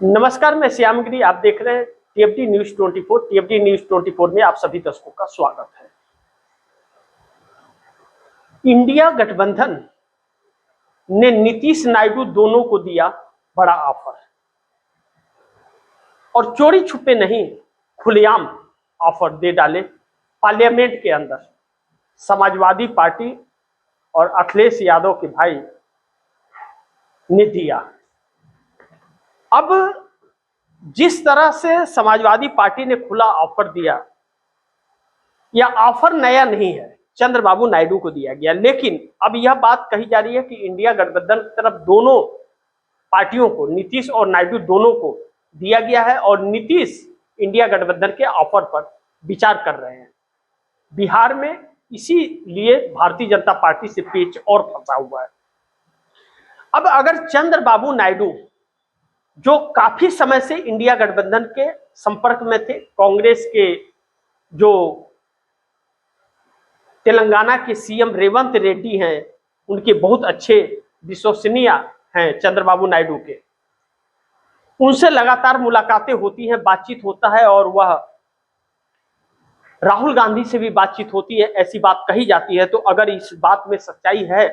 नमस्कार, मैं श्यामगिरी। आप देख रहे हैं टीएफडी न्यूज 24। टीएफडी न्यूज 24 में आप सभी दर्शकों का स्वागत है। इंडिया गठबंधन ने नीतीश नायडू दोनों को दिया बड़ा ऑफर, और चोरी छुपे नहीं, खुलेआम ऑफर दे डाले। पार्लियामेंट के अंदर समाजवादी पार्टी और अखिलेश यादव के भाई ने दिया। अब जिस तरह से समाजवादी पार्टी ने खुला ऑफर दिया, यह ऑफर नया नहीं है, चंद्रबाबू नायडू को दिया गया। लेकिन अब यह बात कही जा रही है कि इंडिया गठबंधन की तरफ दोनों पार्टियों को, नीतीश और नायडू दोनों को दिया गया है, और नीतीश इंडिया गठबंधन के ऑफर पर विचार कर रहे हैं। बिहार में इसीलिए भारतीय जनता पार्टी से पेच और फंसा हुआ है। अब अगर चंद्रबाबू नायडू, जो काफी समय से इंडिया गठबंधन के संपर्क में थे, कांग्रेस के जो तेलंगाना के सीएम रेवंत रेड्डी हैं, उनके बहुत अच्छे विश्वसनीय हैं चंद्रबाबू नायडू के, उनसे लगातार मुलाकातें होती हैं, बातचीत होता है, और वह राहुल गांधी से भी बातचीत होती है, ऐसी बात कही जाती है। तो अगर इस बात में सच्चाई है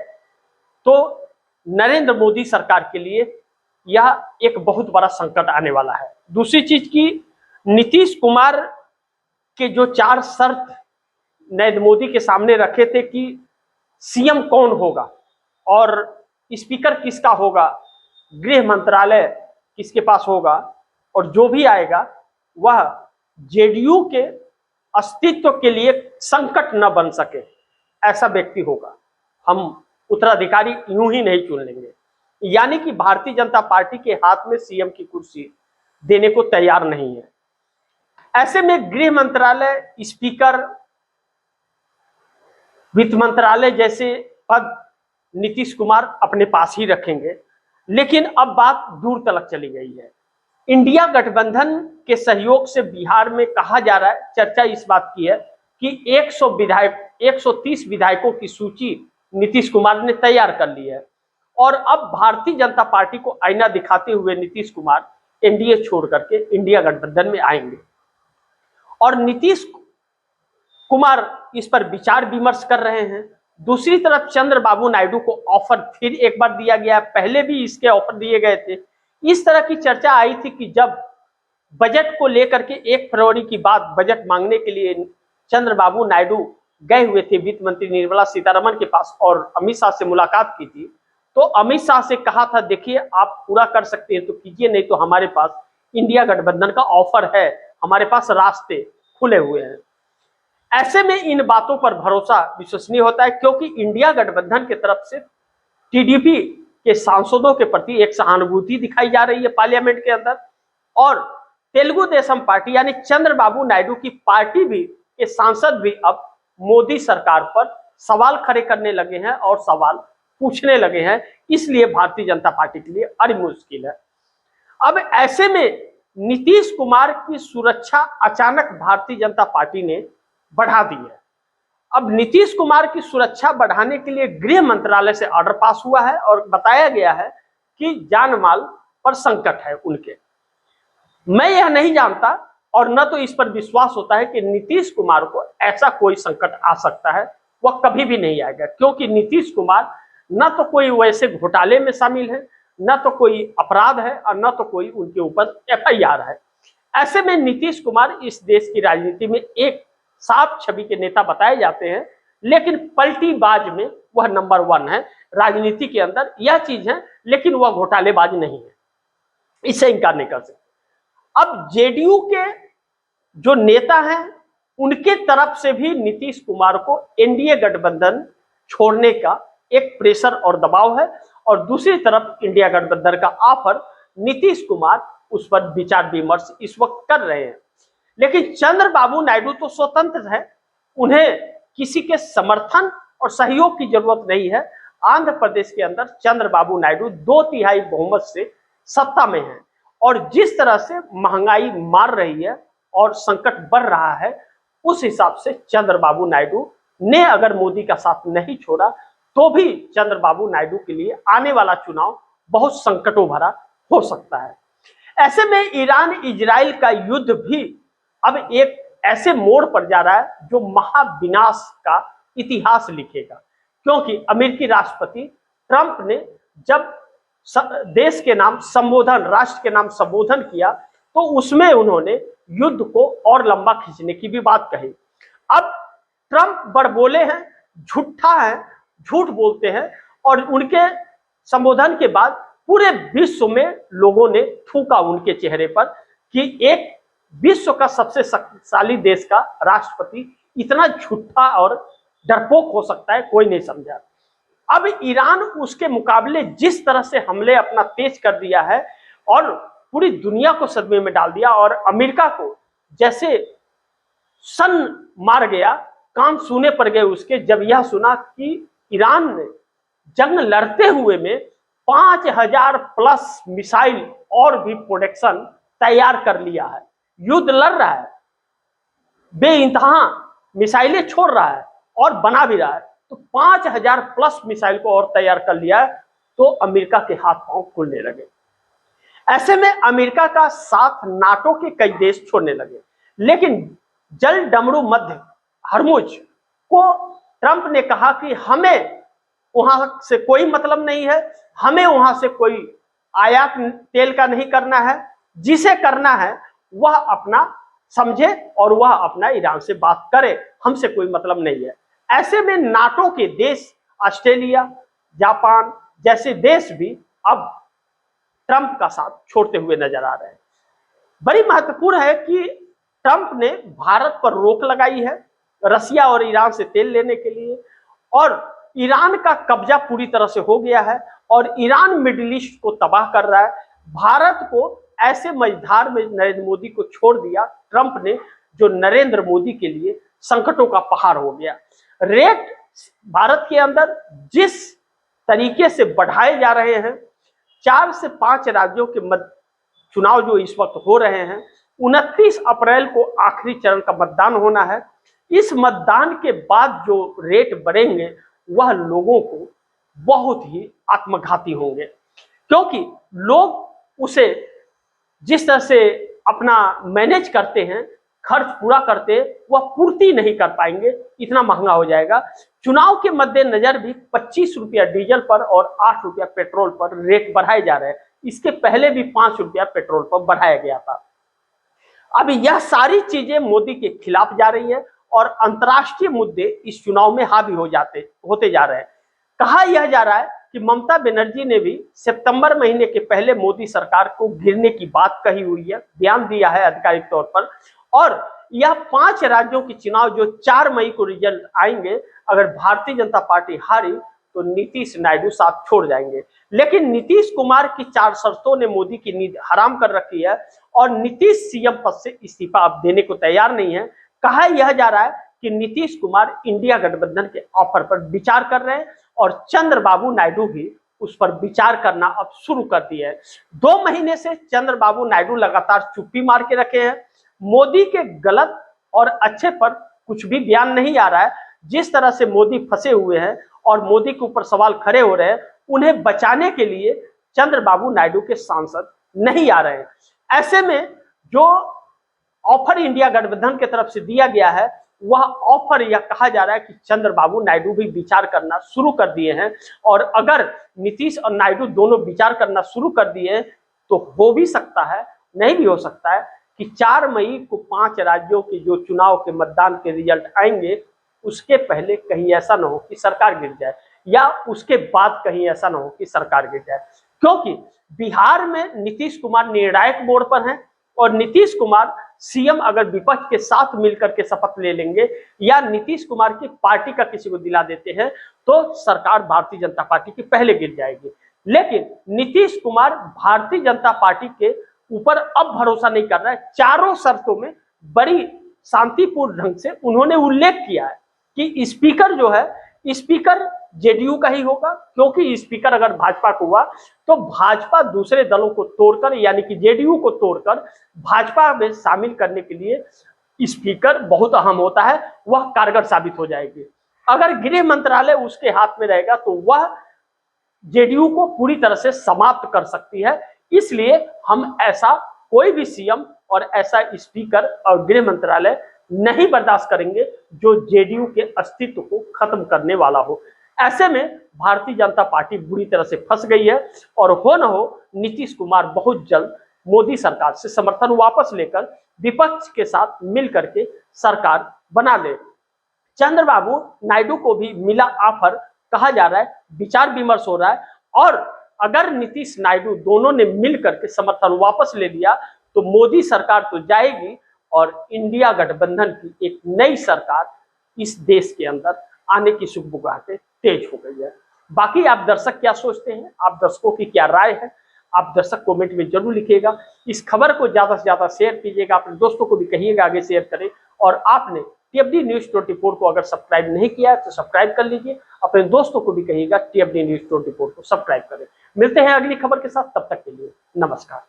तो नरेंद्र मोदी सरकार के लिए यह एक बहुत बड़ा संकट आने वाला है। दूसरी चीज की, नीतीश कुमार के जो 4 शर्त नरेंद्र मोदी के सामने रखे थे कि सीएम कौन होगा और स्पीकर किसका होगा, गृह मंत्रालय किसके पास होगा, और जो भी आएगा वह जेडीयू के अस्तित्व के लिए संकट न बन सके, ऐसा व्यक्ति होगा। हम उत्तराधिकारी यूं ही नहीं चुन लेंगे। यानी कि भारतीय जनता पार्टी के हाथ में सीएम की कुर्सी देने को तैयार नहीं है। ऐसे में गृह मंत्रालय, स्पीकर, वित्त मंत्रालय जैसे पद नीतीश कुमार अपने पास ही रखेंगे। लेकिन अब बात दूर तलक चली गई है। इंडिया गठबंधन के सहयोग से बिहार में कहा जा रहा है, चर्चा इस बात की है कि 130 विधायकों की सूची नीतीश कुमार ने तैयार कर ली है, और अब भारतीय जनता पार्टी को आईना दिखाते हुए नीतीश कुमार एनडीए छोड़ करके इंडिया गठबंधन में आएंगे। और नीतीश कुमार इस पर विचार विमर्श कर रहे हैं। दूसरी तरफ चंद्रबाबू नायडू को ऑफर फिर एक बार दिया गया, पहले भी इसके ऑफर दिए गए थे। इस तरह की चर्चा आई थी कि जब बजट को लेकर के 1 फरवरी की बात बजट मांगने के लिए चंद्रबाबू नायडू गए हुए थे वित्त मंत्री निर्मला सीतारमण के पास, और अमित शाह से मुलाकात की थी, तो अमित शाह से कहा था, देखिए आप पूरा कर सकते हैं तो कीजिए, नहीं तो हमारे पास इंडिया गठबंधन का ऑफर है, हमारे पास रास्ते खुले हुए हैं। ऐसे में इन बातों पर भरोसा विश्वसनीय होता है, क्योंकि इंडिया गठबंधन की तरफ से टीडीपी के सांसदों के प्रति एक सहानुभूति दिखाई जा रही है पार्लियामेंट के अंदर, और तेलुगु देशम पार्टी यानी चंद्रबाबू नायडू की पार्टी भी के सांसद भी अब मोदी सरकार पर सवाल खड़े करने लगे हैं और सवाल पूछने लगे हैं। इसलिए भारतीय जनता पार्टी के लिए अड़ी मुश्किल है। अब ऐसे में नीतीश कुमार की सुरक्षा अचानक भारतीय जनता पार्टी ने बढ़ा दी है। अब नीतीश कुमार की सुरक्षा बढ़ाने के लिए गृह मंत्रालय से ऑर्डर पास हुआ है, और बताया गया है कि जान माल पर संकट है उनके। मैं यह नहीं जानता और न तो इस पर विश्वास होता है कि नीतीश कुमार को ऐसा कोई संकट आ सकता है। वह कभी भी नहीं आएगा, क्योंकि नीतीश कुमार न तो कोई वैसे घोटाले में शामिल है, न तो कोई अपराध है, और न तो कोई उनके ऊपर एफआईआर है। ऐसे में नीतीश कुमार इस देश की राजनीति में एक साफ छवि के नेता बताए जाते हैं, लेकिन पलटीबाज में वह नंबर 1 है राजनीति के अंदर। यह चीज है, लेकिन वह घोटालेबाज नहीं है, इससे इनकार नहीं कर सकते। अब जेडीयू के जो नेता हैं, उनके तरफ से भी नीतीश कुमार को एनडीए गठबंधन छोड़ने का एक प्रेशर और दबाव है, और दूसरी तरफ इंडिया गठबंधन का ऑफर नीतीश कुमार उस पर विचार विमर्श इस वक्त कर रहे हैं। लेकिन चंद्रबाबू नायडू तो स्वतंत्र है, उन्हें किसी के समर्थन और सहयोग की जरूरत नहीं है। आंध्र प्रदेश के अंदर चंद्रबाबू नायडू 2/3 बहुमत से सत्ता में है, और जिस तरह से महंगाई मार रही है और संकट बढ़ रहा है, उस हिसाब से चंद्रबाबू नायडू ने अगर मोदी का साथ नहीं छोड़ा तो भी चंद्रबाबू नायडू के लिए आने वाला चुनाव बहुत संकटों भरा हो सकता है। ऐसे में ईरान इजराइल का युद्ध भी अब एक ऐसे मोड़ पर जा रहा है जो महाविनाश का इतिहास लिखेगा, क्योंकि अमेरिकी राष्ट्रपति ट्रंप ने जब देश के नाम संबोधन, राष्ट्र के नाम संबोधन किया तो उसमें उन्होंने युद्ध को और लंबा खींचने की भी बात कही। अब ट्रंप बड़बोले हैं, झूठा है, झूठ बोलते हैं और उनके संबोधन के बाद पूरे विश्व में लोगों ने थूका उनके चेहरे पर कि एक विश्व का सबसे शक्तिशाली देश का राष्ट्रपति इतना झूठा और डरपोक हो सकता है, कोई नहीं समझा। अब ईरान उसके मुकाबले जिस तरह से हमले अपना तेज कर दिया है और पूरी दुनिया को सदमे में डाल दिया, और अमेरिका को जैसे सन मार गया, कान सूने पड़ गए उसके जब यह सुना कि ईरान ने जंग लड़ते हुए में 5000 प्लस मिसाइल और भी प्रोडक्शन तैयार कर लिया है, युद्ध लड़ रहा है, बेइंतहा मिसाइलें छोड़ रहा है और बना भी रहा है, तो 5000 प्लस मिसाइल को और तैयार कर लिया है, तो अमेरिका के हाथ पांव खुलने लगे। ऐसे में अमेरिका का साथ नाटो के कई देश छोड़ने लगे, लेकिन जल डमरू मध्य हरमुज को ट्रंप ने कहा कि हमें वहां से कोई मतलब नहीं है, हमें वहां से कोई आयात तेल का नहीं करना है, जिसे करना है वह अपना समझे और वह अपना ईरान से बात करे, हमसे कोई मतलब नहीं है। ऐसे में नाटो के देश ऑस्ट्रेलिया, जापान जैसे देश भी अब ट्रंप का साथ छोड़ते हुए नजर आ रहे हैं। बड़ी महत्वपूर्ण है कि ट्रंप ने भारत पर रोक लगाई है रसिया और ईरान से तेल लेने के लिए, और ईरान का कब्जा पूरी तरह से हो गया है और ईरान मिडिल ईस्ट को तबाह कर रहा है। भारत को ऐसे मझधार में नरेंद्र मोदी को छोड़ दिया ट्रंप ने, जो नरेंद्र मोदी के लिए संकटों का पहाड़ हो गया। रेट भारत के अंदर जिस तरीके से बढ़ाए जा रहे हैं, 4 से 5 राज्यों के चुनाव जो इस वक्त हो रहे हैं, 29 अप्रैल को आखिरी चरण का मतदान होना है। इस मतदान के बाद जो रेट बढ़ेंगे वह लोगों को बहुत ही आत्मघाती होंगे, क्योंकि लोग उसे जिस तरह से अपना मैनेज करते हैं, खर्च पूरा करते, वह पूर्ति नहीं कर पाएंगे, इतना महंगा हो जाएगा। चुनाव के मद्देनजर भी 25 रुपया डीजल पर और 8 रुपया पेट्रोल पर रेट बढ़ाए जा रहे हैं। इसके पहले भी 5 रुपया पेट्रोल पर बढ़ाया गया था। अब यह सारी चीजें मोदी के खिलाफ जा रही है और अंतर्राष्ट्रीय मुद्दे इस चुनाव में हावी होते जा रहे हैं। कहा यह जा रहा है कि ममता बनर्जी ने भी सितंबर महीने के पहले मोदी सरकार को गिरने की बात कही हुई है, बयान दिया है आधिकारिक तौर पर, और यह 5 राज्यों के चुनाव जो 4 मई को रिजल्ट आएंगे, अगर भारतीय जनता पार्टी हारी तो नीतीश नायडू साथ छोड़ जाएंगे। लेकिन नीतीश कुमार की 4 शर्तों ने मोदी की नींद हराम कर रखी है और नीतीश सीएम पद से इस्तीफा अब देने को तैयार नहीं है। कहा यह जा रहा है कि नीतीश कुमार इंडिया गठबंधन के ऑफर पर विचार कर रहे हैं और चंद्रबाबू नायडू भी उस पर विचार करना अब शुरू कर दिया है। 2 महीने से चंद्रबाबू नायडू लगातार चुप्पी मार के रखे हैं। मोदी के गलत और अच्छे पर कुछ भी बयान नहीं आ रहा है। जिस तरह से मोदी फंसे हुए हैं और मोदी के ऊपर सवाल खड़े हो रहे हैं, उन्हें बचाने के लिए चंद्रबाबू नायडू के सांसद नहीं आ रहे हैं। ऐसे में जो ऑफर इंडिया गठबंधन की तरफ से दिया गया है, वह ऑफर यह कहा जा रहा है कि चंद्रबाबू नायडू भी विचार करना शुरू कर दिए हैं, और अगर नीतीश और नायडू दोनों विचार करना शुरू कर दिए तो हो भी सकता है, नहीं भी हो सकता है कि 4 मई को 5 राज्यों के जो चुनाव के मतदान के रिजल्ट आएंगे, उसके पहले कहीं ऐसा न हो कि सरकार गिर जाए, या उसके बाद कहीं ऐसा न हो कि सरकार गिर जाए। क्योंकि बिहार में नीतीश कुमार निर्णायक मोड़ पर हैं और नीतीश कुमार सीएम अगर विपक्ष के साथ मिलकर के शपथ ले लेंगे या नीतीश कुमार की पार्टी का किसी को दिला देते हैं, तो सरकार भारतीय जनता पार्टी की पहले गिर जाएगी। लेकिन नीतीश कुमार भारतीय जनता पार्टी के ऊपर अब भरोसा नहीं कर रहा है। चारों शर्तों में बड़ी शांतिपूर्ण ढंग से उन्होंने उल्लेख किया है कि स्पीकर जो है, स्पीकर जेडीयू का ही होगा, क्योंकि स्पीकर अगर भाजपा को हुआ तो भाजपा दूसरे दलों को तोड़कर, यानी कि जेडीयू को तोड़कर भाजपा में शामिल करने के लिए स्पीकर बहुत अहम होता है, वह कारगर साबित हो जाएगी। अगर गृह मंत्रालय उसके हाथ में रहेगा तो वह जेडीयू को पूरी तरह से समाप्त कर सकती है। इसलिए हम ऐसा कोई भी सीएम और ऐसा स्पीकर और गृह मंत्रालय नहीं बर्दाश्त करेंगे जो जेडीयू के अस्तित्व को खत्म करने वाला हो। ऐसे में भारतीय जनता पार्टी बुरी तरह से फंस गई है और हो न हो नीतीश कुमार बहुत जल्द मोदी सरकार से समर्थन वापस लेकर विपक्ष के साथ मिलकर के सरकार बना ले। चंद्रबाबू नायडू को भी मिला ऑफर, कहा जा रहा है विचार विमर्श हो रहा है, और अगर नीतीश नायडू दोनों ने मिलकर के समर्थन वापस ले लिया तो मोदी सरकार तो जाएगी और इंडिया गठबंधन की एक नई सरकार इस देश के अंदर आने की सुगबुगाहटें तेज हो गई है। बाकी आप दर्शक क्या सोचते हैं, आप दर्शकों की क्या राय है, आप दर्शक कमेंट में जरूर लिखिएगा। इस खबर को ज्यादा से ज्यादा शेयर कीजिएगा, अपने दोस्तों को भी कहिएगा आगे शेयर करें। और आपने टीएफडी न्यूज 24 को अगर सब्सक्राइब नहीं किया है तो सब्सक्राइब कर लीजिए, अपने दोस्तों को भी कहिएगा टीएफडी न्यूज 24 को सब्सक्राइब करें। मिलते हैं अगली खबर के साथ, तब तक के लिए नमस्कार।